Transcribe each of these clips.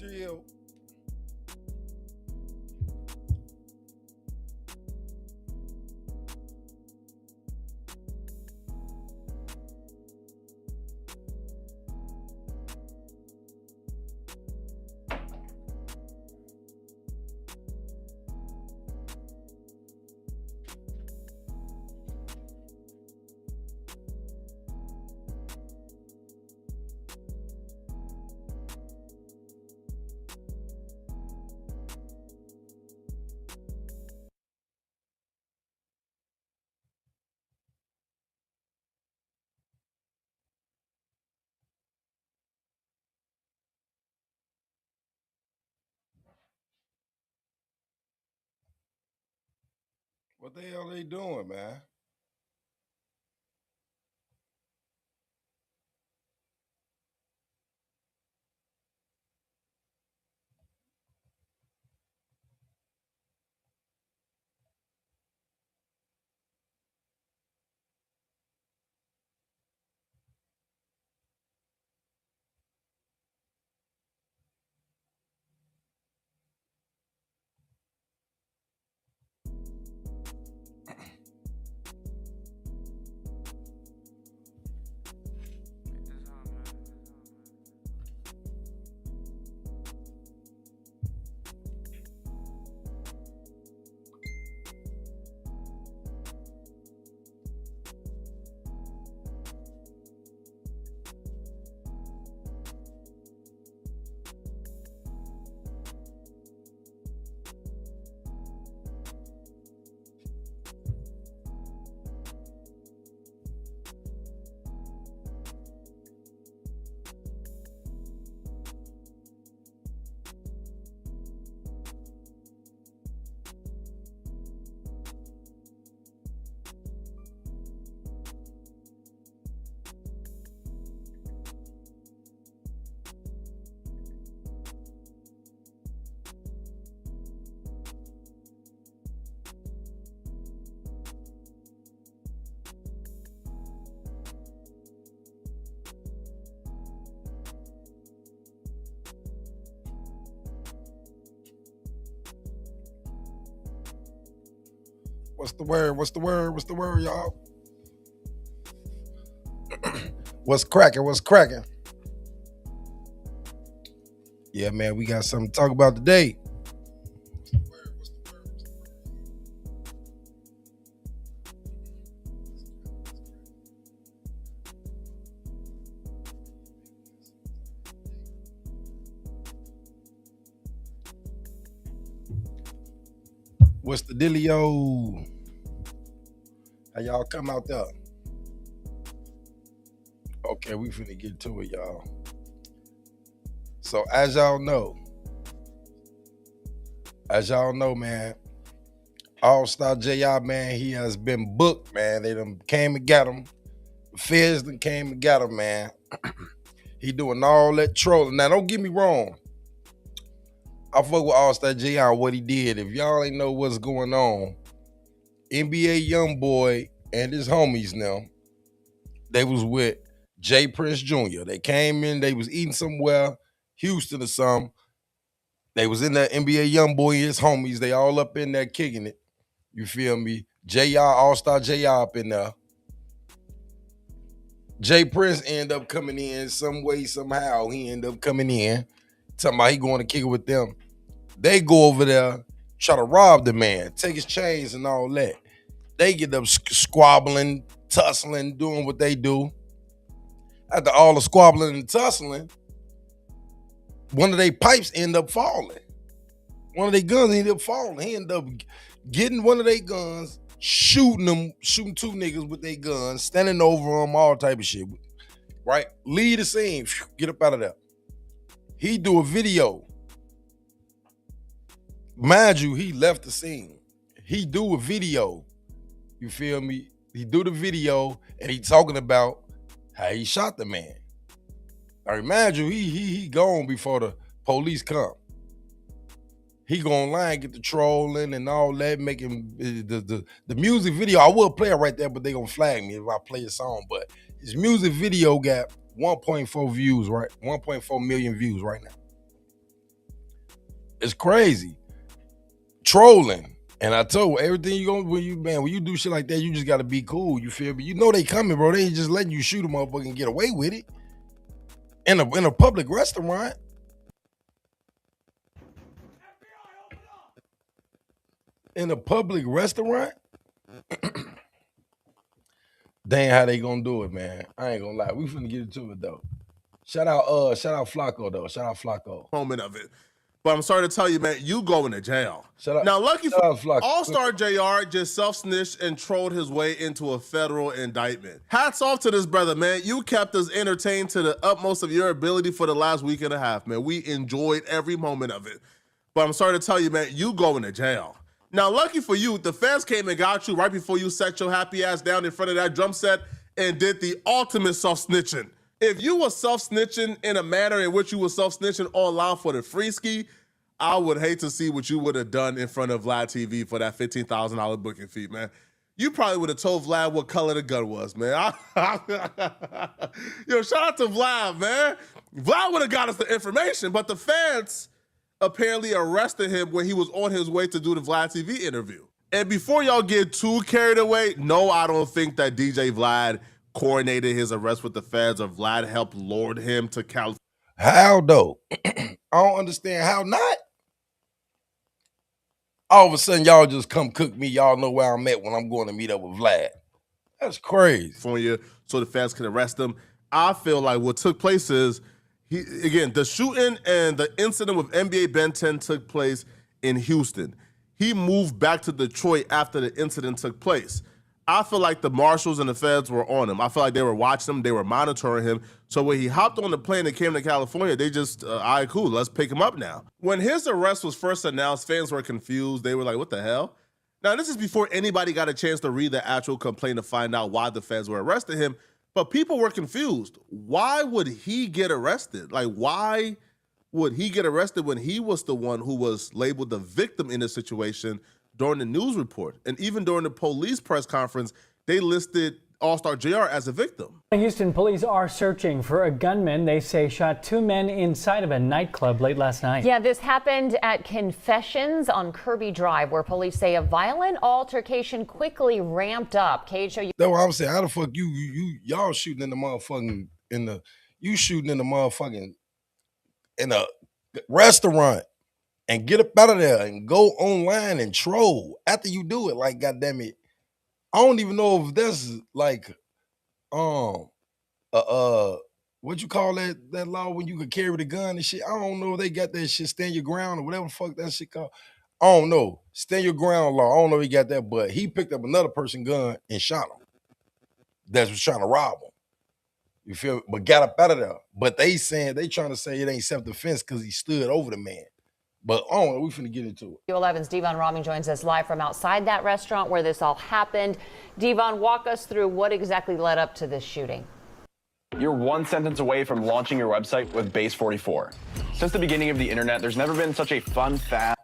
Still. What the hell they doing, man? What's the word? What's the word? What's the word, y'all? What's cracking? What's cracking? Yeah, man, we got something to talk about today. What's the dealio? How y'all come out there? Okay, we finna get to it, y'all. So as y'all know, man, AllStar JR, man, he has been booked, man. They done came and got him. The feds done came and got him, man. He doing all that trolling. Now, don't get me wrong. I fuck with AllStar JR what he did. If y'all ain't know what's going on, NBA YoungBoy and his homies now, they was with Jay Prince Jr. They came in, they was eating somewhere, Houston or something. They was in that NBA YoungBoy and his homies. They all up in there kicking it. You feel me? JR, AllStar JR up in there. Jay Prince end up coming in some way, somehow. He end up coming in, talking about he going to kick it with them. They go over there, try to rob the man, take his chains and all that. They get up squabbling, tussling, doing what they do. After all the squabbling and tussling, one of their pipes end up falling. One of their guns ended up falling. He ended up getting one of their guns, shooting two niggas with their guns, standing over them, all type of shit. Right? Leave the scene. Get up out of there. He do a video. Mind you, he left the scene. He do a video. You feel me? He do the video and he talking about how he shot the man. I remind you, he gone before the police come. He go online, get the trolling and all that, making the music video. I will play it right there, but they gonna flag me if I play a song. But his music video got 1.4 views, right? 1.4 million views right now. It's crazy. Trolling. And I told you, everything you go when you do shit like that, you just gotta be cool. You feel me? You know they coming, bro. They ain't just letting you shoot a motherfucker and get away with it. In a public restaurant. In a public restaurant? They ain't how they gonna do it, man. I ain't gonna lie. We finna get into it though. Shout out Flacco though. Shout out Flacco. Moment of it. But I'm sorry to tell you, man, you going to jail. Now, lucky for AllStar JR just self-snitched and trolled his way into a federal indictment. Hats off to this brother, man. You kept us entertained to the utmost of your ability for the last week and a half, man. We enjoyed every moment of it. But I'm sorry to tell you, man, you going to jail. Now, lucky for you, the feds came and got you right before you set your happy ass down in front of that drum set and did the ultimate self-snitching. If you were self-snitching in a manner in which you were self-snitching online for the free ski, I would hate to see what you would have done in front of VladTV for that $15,000 booking fee, man. You probably would have told Vlad what color the gun was, man. Yo, shout out to Vlad, man. Vlad would have got us the information, but the feds apparently arrested him when he was on his way to do the VladTV interview. And before y'all get too carried away, no, I don't think that DJ Vlad coordinated his arrest with the feds or Vlad helped lure him to California. How though? I don't understand how not. All of a sudden, y'all just come cook me. Y'all know where I'm at when I'm going to meet up with Vlad. That's crazy. So the feds can arrest him. I feel like what took place is, the shooting and the incident with NBA Ben 10 took place in Houston. He moved back to Detroit after the incident took place. I feel like the marshals and the feds were on him. I feel like they were watching him. They were monitoring him. So when he hopped on the plane and came to California, they just, all right, cool, let's pick him up now. When his arrest was first announced, fans were confused. They were like, what the hell? Now, this is before anybody got a chance to read the actual complaint to find out why the feds were arresting him. But people were confused. Why would he get arrested? Like, why would he get arrested when he was the one who was labeled the victim in this situation during the news report? And even during the police press conference, they listed AllStar JR as a victim. Houston police are searching for a gunman they say shot two men inside of a nightclub late last night. Yeah, this happened at Confessions on Kirby Drive, where police say a violent altercation quickly ramped up. Cage, show you. That's what I'm saying. How the fuck y'all shooting in the motherfucking in a restaurant and get up out of there and go online and troll after you do it? Like, goddamn it. I don't even know if that's like, what you call that law when you could carry the gun and shit. I don't know if they got that shit, stand your ground or whatever the fuck that shit called. I don't know. Stand your ground law. I don't know if he got that, but he picked up another person's gun and shot him. That was trying to rob him. You feel me? But got up out of there. But they trying to say it ain't self-defense because he stood over the man. But we finna get into it. 11's Devon Roming joins us live from outside that restaurant where this all happened. Devon, walk us through what exactly led up to this shooting. You're one sentence away from launching your website with Base 44. Since the beginning of the internet, there's never been such a fun, fast.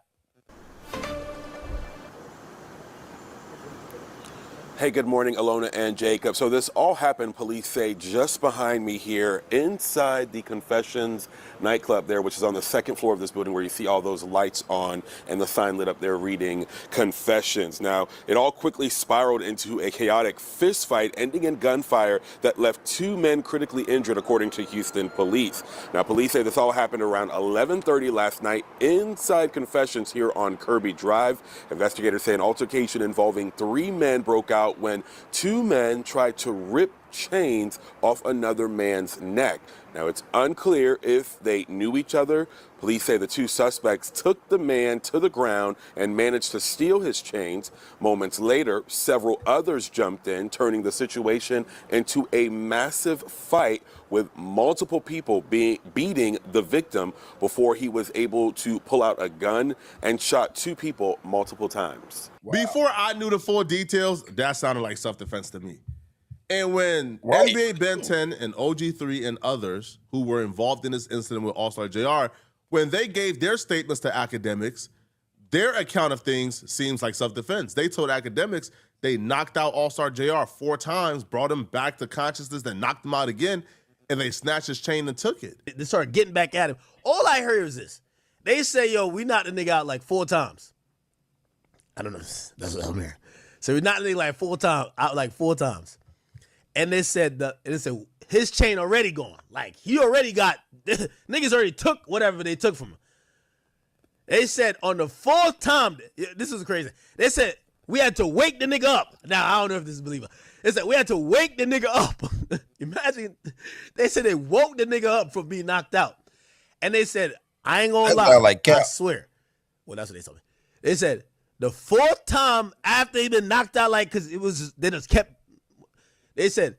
Hey, good morning, Alona and Jacob. So this all happened, police say, just behind me here inside the Confessions nightclub there, which is on the second floor of this building where you see all those lights on and the sign lit up there reading Confessions. Now, it all quickly spiraled into a chaotic fist fight ending in gunfire that left two men critically injured, according to Houston police. Now, police say this all happened around 11:30 last night inside Confessions here on Kirby Drive. Investigators say an altercation involving three men broke out when two men tried to rip chains off another man's neck. Now, it's unclear if they knew each other. Police say the two suspects took the man to the ground and managed to steal his chains. Moments later, several others jumped in, turning the situation into a massive fight with multiple people beating the victim before he was able to pull out a gun and shot two people multiple times. Wow. Before I knew the full details, that sounded like self-defense to me. And when NBA Ben 10 and OG3 and others who were involved in this incident with AllStar JR, when they gave their statements to academics, their account of things seems like self-defense. They told academics they knocked out AllStar JR 4 times, brought him back to consciousness, then knocked him out again, and they snatched his chain and took it. They started getting back at him. All I heard was this. they say, yo, we knocked the nigga out like 4 times. I don't know. That's what I'm hearing. So we knocked the nigga like 4 times. And they said his chain already gone. Like he already got niggas already took whatever they took from him. They said on the 4th time, this is crazy. They said we had to wake the nigga up. Now I don't know if this is believable. They said we had to wake the nigga up. Imagine they said they woke the nigga up from being knocked out. And they said, I ain't gonna lie. Like I swear. Well, that's what they told me. They said the 4th time after he been knocked out, like, cause it was they just kept. They said,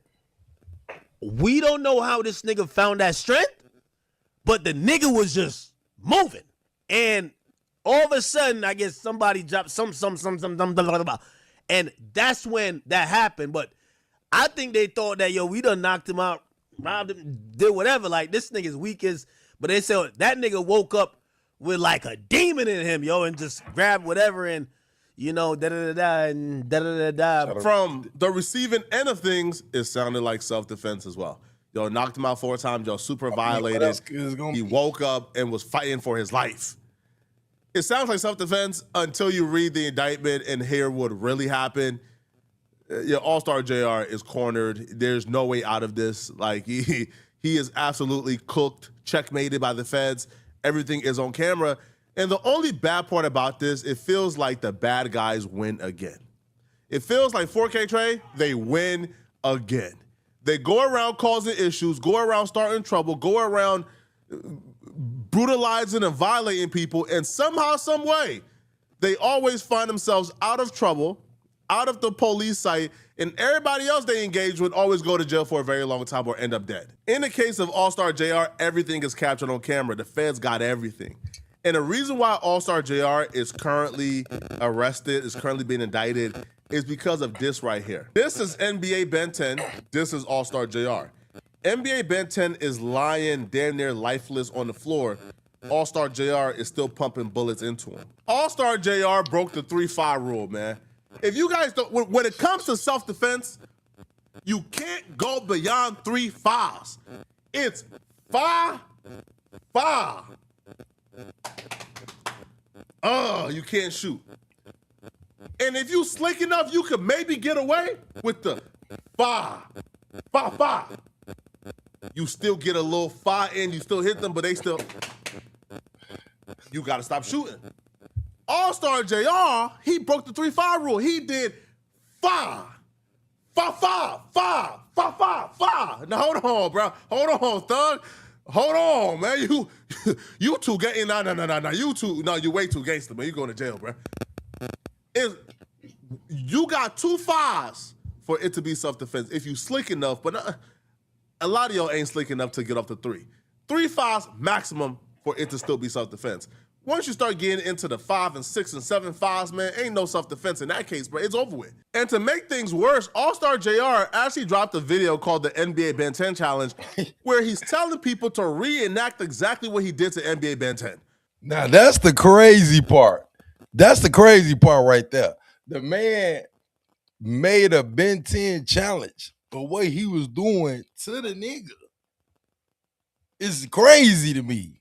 we don't know how this nigga found that strength, but the nigga was just moving. And all of a sudden, I guess somebody dropped some, and that's when that happened. But I think they thought that, yo, we done knocked him out, robbed him, did whatever. Like, this nigga's weak as, but they said that nigga woke up with like a demon in him, yo, and just grabbed whatever and, you know, da-da-da-da. From the receiving end of things, it sounded like self-defense as well. Yo, knocked him out 4 times. Yo, super violated. He woke up and was fighting for his life. It sounds like self-defense until you read the indictment and hear what really happened. AllStar JR is cornered. There's no way out of this. Like, he is absolutely cooked, checkmated by the feds. Everything is on camera. And the only bad part about this, it feels like the bad guys win again. It feels like 4K Trey, they win again. They go around causing issues, go around starting trouble, go around brutalizing and violating people, and somehow, some way, they always find themselves out of trouble, out of the police sight, and everybody else they engage with always go to jail for a very long time or end up dead. In the case of AllStar JR, everything is captured on camera. The feds got everything. And the reason why AllStar JR is currently arrested, is currently being indicted, is because of this right here. This is NBA Ben 10. This is AllStar JR. NBA Ben 10 is lying damn near lifeless on the floor. AllStar JR is still pumping bullets into him. AllStar JR broke the 3-5 rule, man. If you guys don't, when it comes to self-defense, you can't go beyond 3 fouls. It's 5. You can't shoot. And if you slick enough, you could maybe get away with the 5. You still get a little 5 in, you still hit them, but they still, you gotta stop shooting. AllStar JR, he broke the 3-5 rule. He did 5. Now hold on, bro. Hold on, thug. Hold on, man. You too gay. No. You way too gangster, man. You going to jail, bro. You got 2 5s for it to be self-defense if you slick enough, but a lot of y'all ain't slick enough to get off the 3. 3 5s maximum for it to still be self-defense. Once you start getting into the 5 and 6 and 7 5s, man, ain't no self-defense in that case, bro. It's over with. And to make things worse, AllStar JR actually dropped a video called the NBA Ben 10 Challenge where he's telling people to reenact exactly what he did to NBA Ben 10. Now, that's the crazy part. That's the crazy part right there. The man made a Ben 10 challenge, but what he was doing to the nigga is crazy to me.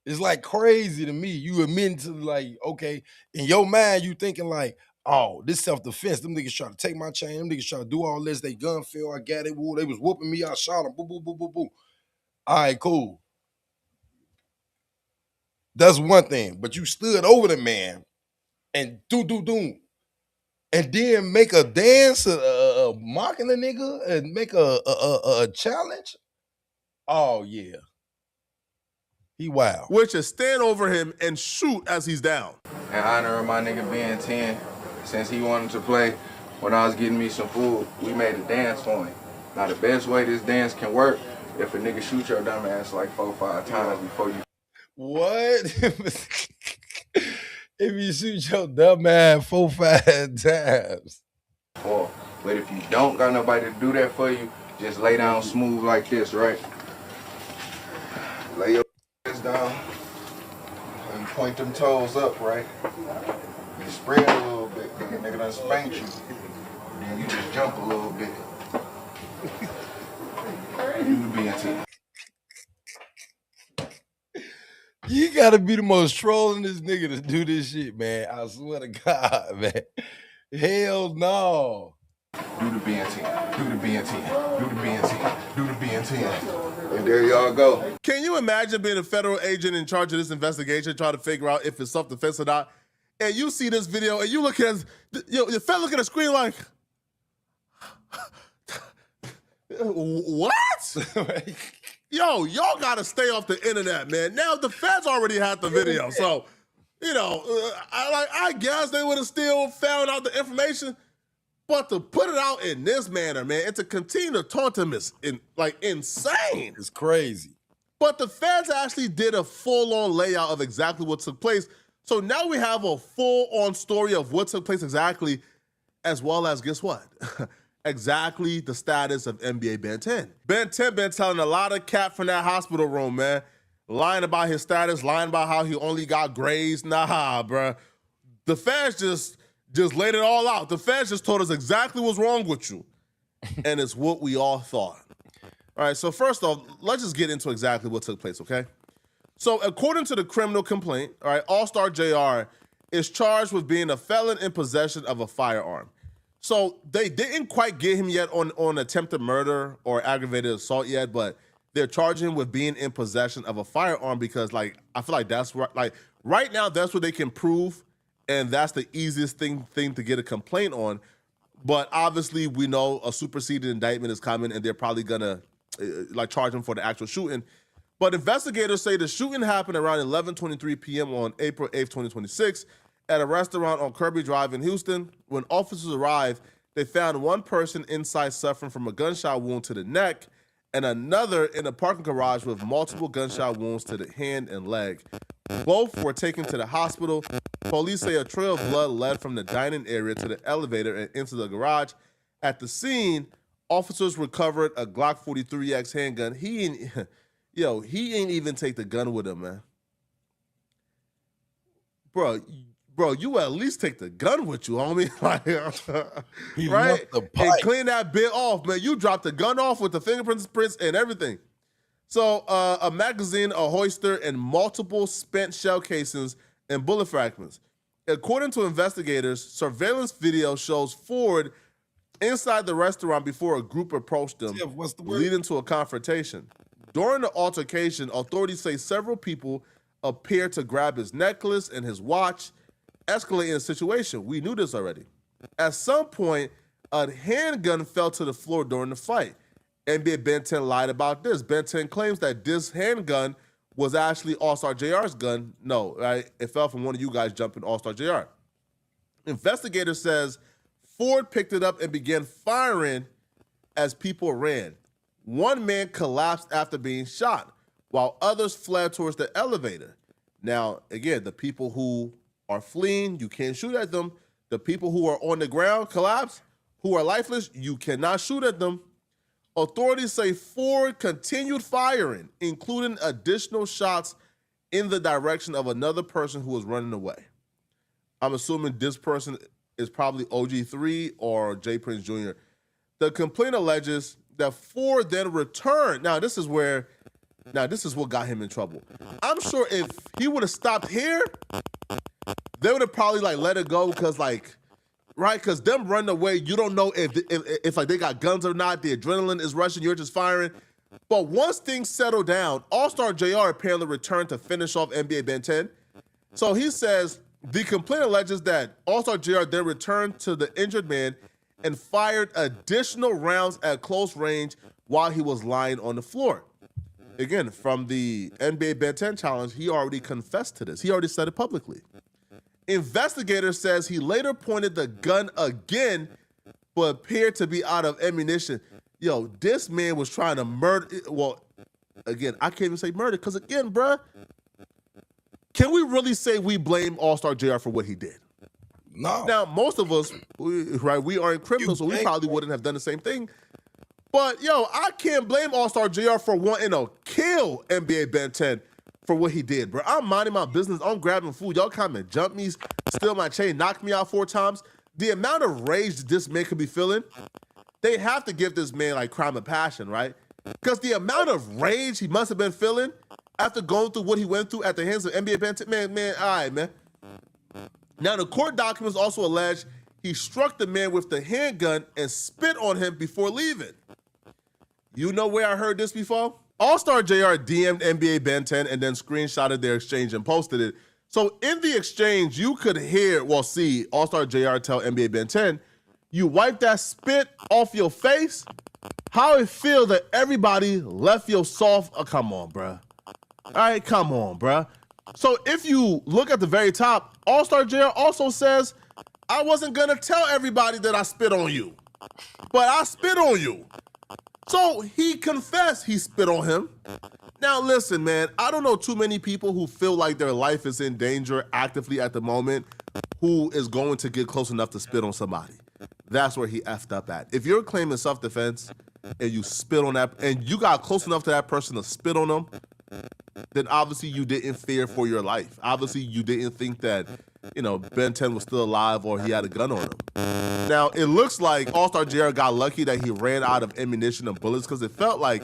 It's like crazy to me. You admit to, like, okay, in your mind, you thinking like, oh, this self-defense. Them niggas trying to take my chain. Them niggas trying to do all this. They gun fell. I got it. Woo, they was whooping me. I shot them. Boo, boo, boo, boo, boo. All right, cool. That's one thing. But you stood over the man and do. And then make a dance, mocking the nigga and make a challenge. Oh, yeah. He wild. Which is stand over him and shoot as he's down. In honor of my nigga being 10, since he wanted to play, when I was getting me some food, we made a dance for him. Now the best way this dance can work, if a nigga shoot your dumb ass like 4 or 5 times before you. What? If you shoot your dumb ass 4 or 5 times. But if you don't got nobody to do that for you, just lay down smooth like this, right? Lay your ass down and point them toes up, right? You spread a little bit, then the nigga done spanked you. Then you just jump a little bit. You be into it. You gotta be the most trolling this nigga to do this shit, man. I swear to God, man. Hell no. Do the BN10. Do the BN10. Do the BN10. Do the BN10. And there y'all go. Can you imagine being a federal agent in charge of this investigation, trying to figure out if it's self-defense or not? And you see this video, and you look at your fella look at the screen like, what? Yo, y'all gotta stay off the internet, man. Now the feds already had the video, so I guess they would have still found out the information. But to put it out in this manner, man, and to continue to taunt him is insane. It's crazy. But the feds actually did a full-on layout of exactly what took place. So now we have a full-on story of what took place exactly, as well as, guess what? Exactly the status of NBA Ben 10. Ben 10 been telling a lot of cat from that hospital room, man. Lying about his status, lying about how he only got grades. Nah, bruh. The feds just laid it all out. The feds just told us exactly what's wrong with you. And it's what we all thought. All right, so first off, let's just get into exactly what took place, okay? So according to the criminal complaint, all right, AllStar JR is charged with being a felon in possession of a firearm. So they didn't quite get him yet on attempted murder or aggravated assault yet, but they're charging him with being in possession of a firearm because, like, I feel like that's right now that's what they can prove, and that's the easiest thing to get a complaint on. But obviously, we know a superseded indictment is coming, and they're probably gonna charge him for the actual shooting. But investigators say the shooting happened around 11:23 p.m. on April 8th, 2026, at a restaurant on Kirby Drive in Houston. When officers arrived, they found one person inside suffering from a gunshot wound to the neck, and another in a parking garage with multiple gunshot wounds to the hand and leg. Both were taken to the hospital. Police say a trail of blood led from the dining area to the elevator and into the garage. At the scene, officers recovered a Glock 43X handgun. He ain't even take the gun with him, man. Bro, you at least take the gun with you, homie. Right? And clean that bit off, man. You dropped the gun off with the fingerprints and everything. So a magazine, a hoister, and multiple spent shell casings and bullet fragments. According to investigators, surveillance video shows Ford inside the restaurant before a group approached them, leading to a confrontation. During the altercation, authorities say several people appeared to grab his necklace and his watch, escalating the situation. We knew this already. At some point, a handgun fell to the floor during the fight. NBA Ben 10 lied about this. Ben 10 claims that this handgun was actually AllStar JR's gun. No, right? It fell from one of you guys jumping AllStar JR. Investigator says Ford picked it up and began firing as people ran. One man collapsed after being shot, while others fled towards the elevator. Now, again, the people who are fleeing, you can't shoot at them. The people who are on the ground, collapse, who are lifeless, you cannot shoot at them. Authorities say Ford continued firing, including additional shots in the direction of another person who was running away. I'm assuming this person is probably OG3 or J. Prince Jr. The complaint alleges that Ford then returned. Now, this is what got him in trouble. I'm sure if he would have stopped here, they would have probably let it go because right? Because them running away, you don't know if they got guns or not. The adrenaline is rushing. You're just firing. But once things settle down, AllStar JR apparently returned to finish off NBA Ben 10. So he says the complaint alleges that AllStar JR then returned to the injured man and fired additional rounds at close range while he was lying on the floor. Again, from the NBA Ben 10 challenge, he already confessed to this. He already said it publicly. Investigator says he later pointed the gun again, but appeared to be out of ammunition. Yo, this man was trying to murder. Well, again, I can't even say murder because, again, bruh, can we really say we blame AllStar JR for what he did? No. Now, most of us, we aren't criminals, so we probably wouldn't have done the same thing. But, yo, I can't blame AllStar JR for wanting to kill NBA Ben 10 for what he did, bro. I'm minding my business. I'm grabbing food. Y'all come and jump me, steal my chain, knock me out 4 times. The amount of rage this man could be feeling, they have to give this man crime of passion, right? Because the amount of rage he must have been feeling, after going through what he went through at the hands of NBA Ben 10? Man, all right, man. Now, the court documents also allege he struck the man with the handgun and spit on him before leaving. You know where I heard this before? AllStar JR DM'd NBA Ben 10 and then screenshotted their exchange and posted it. So in the exchange, you could see AllStar JR tell NBA Ben 10, you wipe that spit off your face? How it feel that everybody left your soft... Oh, come on, bruh. All right, come on, bruh. So if you look at the very top, AllStar JR also says, I wasn't going to tell everybody that I spit on you, but I spit on you. So he confessed he spit on him. Now, listen, man, I don't know too many people who feel like their life is in danger actively at the moment who is going to get close enough to spit on somebody. That's where he effed up at. If you're claiming self-defense and you spit on that, and you got close enough to that person to spit on them, then obviously you didn't fear for your life. Obviously you didn't think that, Ben 10 was still alive or he had a gun on him. Now, it looks like AllStar JR got lucky that he ran out of ammunition and bullets because it felt like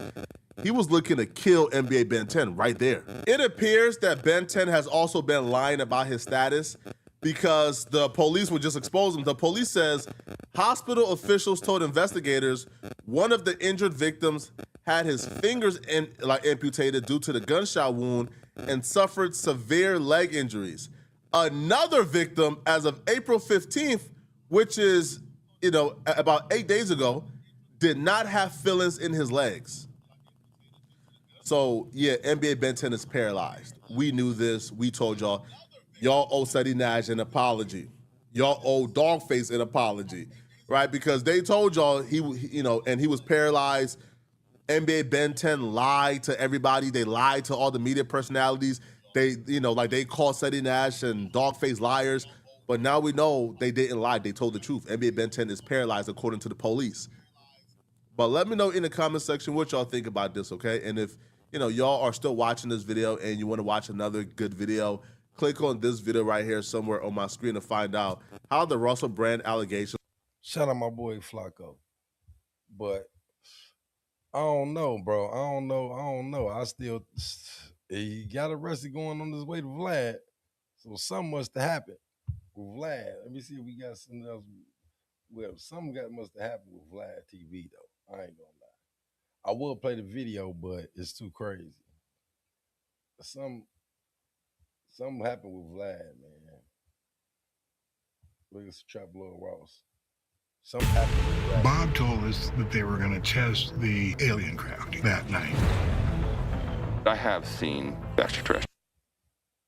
he was looking to kill NBA Ben 10 right there. It appears that Ben 10 has also been lying about his status because the police would just expose him. The police says hospital officials told investigators one of the injured victims had his fingers amputated due to the gunshot wound and suffered severe leg injuries. Another victim, as of April 15th, which is, about 8 days ago, did not have fillings in his legs. So, yeah, NBA Ben 10 is paralyzed. We knew this. We told y'all. Y'all owe Seti Nash an apology. Y'all owe Dogface an apology, right? Because they told y'all and he was paralyzed. NBA Ben 10 lied to everybody. They lied to all the media personalities. They, they called Seti Nash and Dogface liars. But now we know they didn't lie. They told the truth. NBA Ben 10 is paralyzed according to the police. But let me know in the comment section what y'all think about this, okay? And if, y'all are still watching this video and you want to watch another good video, click on this video right here somewhere on my screen to find out how the Russell Brand allegation. Shout out my boy Flacco. But I don't know, bro. I don't know. I still, he got arrested going on his way to Vlad. So something must have happened with Vlad. Let me see if we got something else. Well, something must have happened with VladTV, though. I ain't gonna lie. I will play the video, but it's too crazy. Something happened with Vlad, man. Look at Trap Lil Ross. Something happened with Vlad. Bob told us that they were going to test the alien craft that night. I have seen extraterrestrial.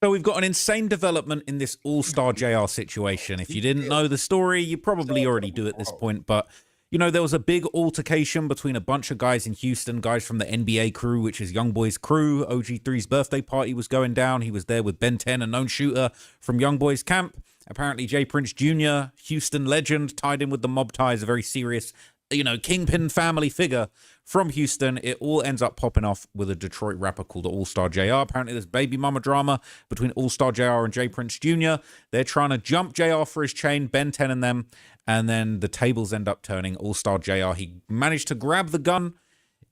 So we've got an insane development in this AllStar JR situation. If you didn't know the story, you probably already do at this point, but there was a big altercation between a bunch of guys in Houston, guys from the NBA crew, which is Youngboy's crew. OG3's birthday party was going down. He was there with Ben 10, a known shooter from Youngboy's camp. Apparently, Jay Prince Jr., Houston legend, tied in with the mob ties, a very serious, kingpin family figure from Houston. It all ends up popping off with a Detroit rapper called AllStar JR. Apparently, there's baby mama drama between AllStar JR and Jay Prince Jr. They're trying to jump JR for his chain, Ben 10 and them. And then the tables end up turning. AllStar JR, he managed to grab the gun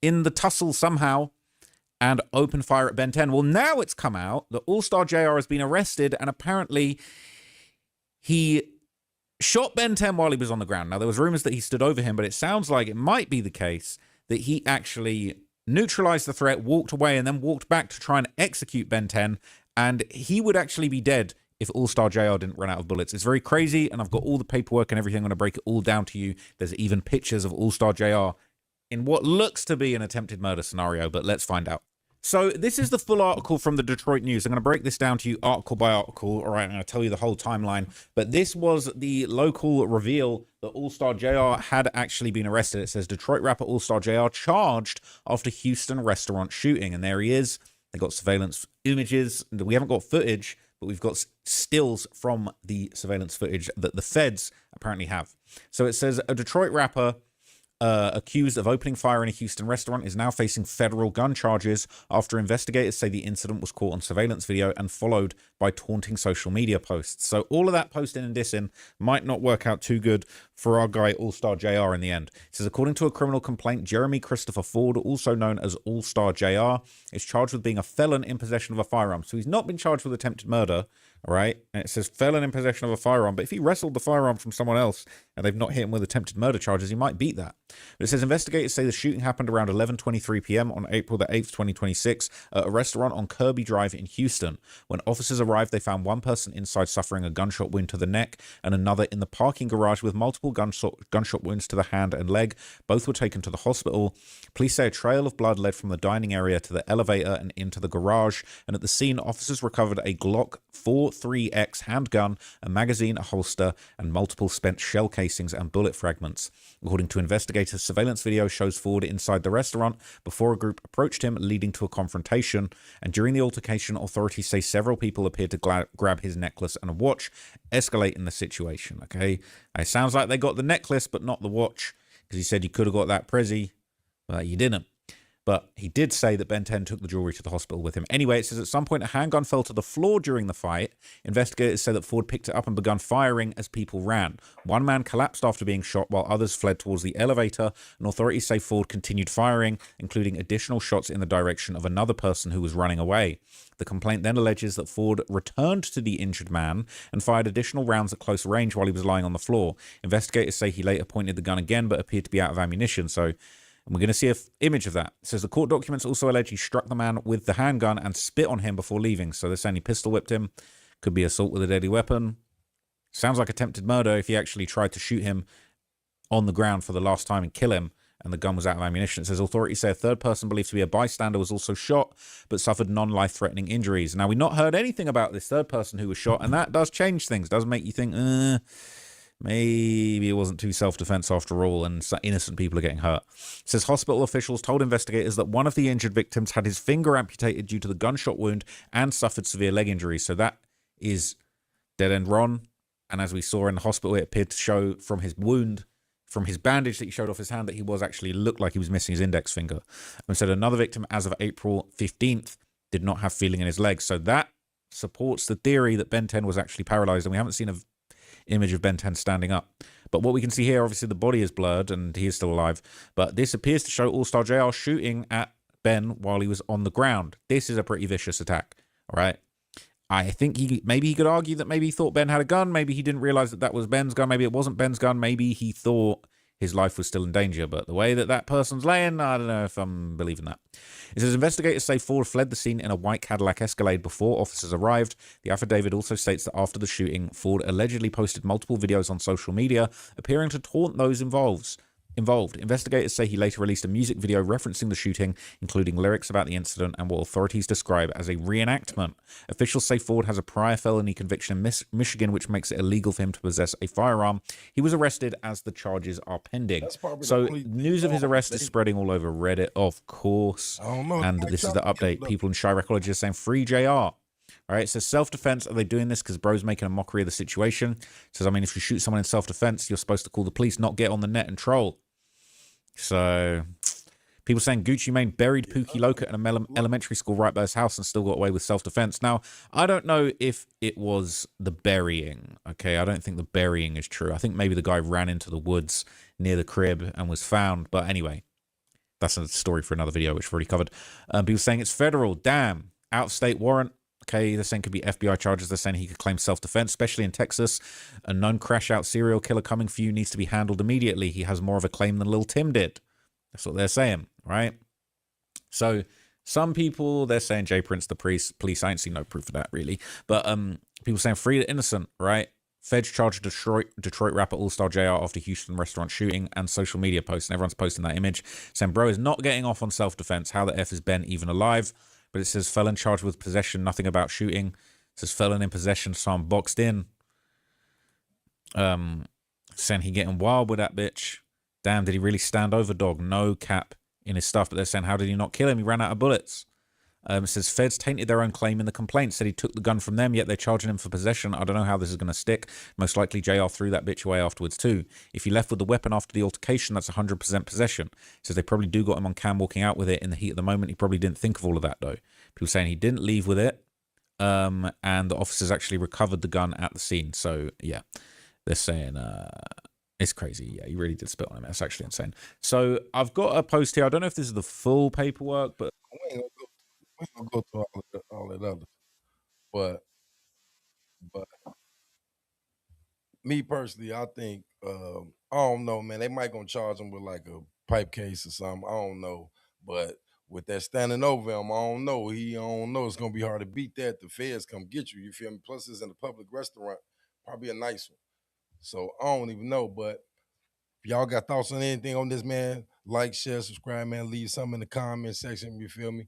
in the tussle somehow and open fire at Ben 10. Well, now it's come out that AllStar JR has been arrested, and apparently he shot Ben 10 while he was on the ground. Now, there was rumors that he stood over him, but it sounds like it might be the case that he actually neutralized the threat, walked away, and then walked back to try and execute Ben 10, and he would actually be dead if AllStar JR didn't run out of bullets. It's very crazy, and I've got all the paperwork and everything. I'm going to break it all down to you. There's even pictures of AllStar JR in what looks to be an attempted murder scenario, but let's find out. So this is the full article from the Detroit News. I'm going to break this down to you article by article. All right, I'm going to tell you the whole timeline. But this was the local reveal that AllStar JR had actually been arrested. It says Detroit rapper AllStar JR charged after Houston restaurant shooting. And there he is. They got surveillance images. We haven't got footage, but we've got stills from the surveillance footage that the feds apparently have. So it says a Detroit rapper accused of opening fire in a Houston restaurant, is now facing federal gun charges after investigators say the incident was caught on surveillance video and followed by taunting social media posts. So all of that posting and dissing might not work out too good for our guy AllStar JR in the end. It says, according to a criminal complaint, Jeremy Christopher Ford, also known as AllStar JR, is charged with being a felon in possession of a firearm. So he's not been charged with attempted murder, all right? And it says felon in possession of a firearm, but if he wrestled the firearm from someone else and they've not hit him with attempted murder charges, he might beat that. But it says investigators say the shooting happened around 11:23 p.m. on April the 8th, 2026 at a restaurant on Kirby Drive in Houston. When officers arrived, they found one person inside suffering a gunshot wound to the neck and another in the parking garage with multiple gunshot wounds to the hand and leg. Both were taken to the hospital. Police say a trail of blood led from the dining area to the elevator and into the garage. And at the scene, officers recovered a Glock 43X handgun, a magazine, a holster, and multiple spent shell casings and bullet fragments. According to investigators, surveillance video shows Ford inside the restaurant before a group approached him, leading to a confrontation. And during the altercation, authorities say several people appeared to grab his necklace and a watch, escalating the situation. Okay, it sounds like they got the necklace, but not the watch, because he said you could have got that Prezi, but you didn't. But he did say that Ben 10 took the jewelry to the hospital with him. Anyway, it says at some point a handgun fell to the floor during the fight. Investigators say that Ford picked it up and began firing as people ran. One man collapsed after being shot while others fled towards the elevator. And authorities say Ford continued firing, including additional shots in the direction of another person who was running away. The complaint then alleges that Ford returned to the injured man and fired additional rounds at close range while he was lying on the floor. Investigators say he later pointed the gun again but appeared to be out of ammunition. So and we're going to see an image of that. It says the court documents also allege he struck the man with the handgun and spit on him before leaving. So they're saying he pistol whipped him. Could be assault with a deadly weapon. Sounds like attempted murder if he actually tried to shoot him on the ground for the last time and kill him, and the gun was out of ammunition. It says authorities say a third person believed to be a bystander was also shot, but suffered non-life-threatening injuries. Now, we've not heard anything about this third person who was shot, and that does change things. Does make you think, maybe it wasn't too self-defense after all, and innocent people are getting hurt. It says hospital officials told investigators that one of the injured victims had his finger amputated due to the gunshot wound and suffered severe leg injuries. So that is dead-end Ron. And as we saw in the hospital, it appeared to show from his wound, from his bandage that he showed off his hand, that he was actually looked like he was missing his index finger. And said another victim, as of April 15th, did not have feeling in his legs. So that supports the theory that Ben 10 was actually paralyzed, and we haven't seen a image of Ben 10 standing up. But what we can see here, obviously the body is blurred and he is still alive, but this appears to show AllStar JR shooting at Ben while he was on the ground. This is a pretty vicious attack, all right? I think maybe he could argue that maybe he thought Ben had a gun, maybe he didn't realize that was Ben's gun, maybe it wasn't Ben's gun, maybe he thought his life was still in danger, but the way that that person's laying, I don't know if I'm believing that. It says investigators say Ford fled the scene in a white Cadillac Escalade before officers arrived. The affidavit also states that after the shooting, Ford allegedly posted multiple videos on social media, appearing to taunt those involved. Investigators say he later released a music video referencing the shooting, including lyrics about the incident and what authorities describe as a reenactment. Officials say Ford has a prior felony conviction in Michigan, which makes it illegal for him to possess a firearm. He was arrested as the charges are pending. So news of his arrest is spreading all over Reddit, of course. And this is the update. People in Chirac College are saying free JR. All right, it says self-defense. Are they doing this because bro's making a mockery of the situation? It says, I mean, if you shoot someone in self-defense, you're supposed to call the police, not get on the net and troll. So, people saying Gucci Mane buried Pookie Loca in an elementary school right by his house and still got away with self-defense. Now, I don't know if it was the burying, okay? I don't think the burying is true. I think maybe the guy ran into the woods near the crib and was found. But anyway, that's a story for another video, which we've already covered. People saying it's federal. Damn. Out-of-state warrant. Okay, they're saying it could be FBI charges. They're saying he could claim self-defense, especially in Texas. A known crash-out serial killer coming for you needs to be handled immediately. He has more of a claim than Lil Tim did. That's what they're saying, right? So some people, they're saying Jay Prince, the police. I ain't seen no proof of that, really. But people saying free the innocent, right? Feds charged Detroit rapper AllStar JR after Houston restaurant shooting, and social media posts. And everyone's posting that image saying, bro is not getting off on self-defense. How the F is Ben even alive? But it says felon charged with possession, nothing about shooting. It says felon in possession, so I'm boxed in. Saying he getting wild with that bitch. Damn, did he really stand over dog? No cap in his stuff. But they're saying, how did he not kill him? He ran out of bullets. It says feds tainted their own claim in the complaint, said he took the gun from them, yet they're charging him for possession. I don't know how this is going to stick. Most likely JR threw that bitch away afterwards too. If he left with the weapon after the altercation, that's 100% possession. It says they probably do got him on cam walking out with it in the heat of the moment. He probably didn't think of all of that though. People saying he didn't leave with it, and the officers actually recovered the gun at the scene. So yeah, they're saying it's crazy. Yeah, he really did spit on him. That's actually insane. So I've got a post here. I don't know if this is the full paperwork, but We ain't gonna go through all that other. But me personally, I think I don't know, man. They might gonna charge him with like a pipe case or something. I don't know, but with that standing over him, I don't know. I don't know. It's gonna be hard to beat that. The feds come get you. You feel me? Plus, it's in a public restaurant, probably a nice one. So I don't even know. But if y'all got thoughts on anything on this, man, like, share, subscribe, man. Leave something in the comment section. You feel me?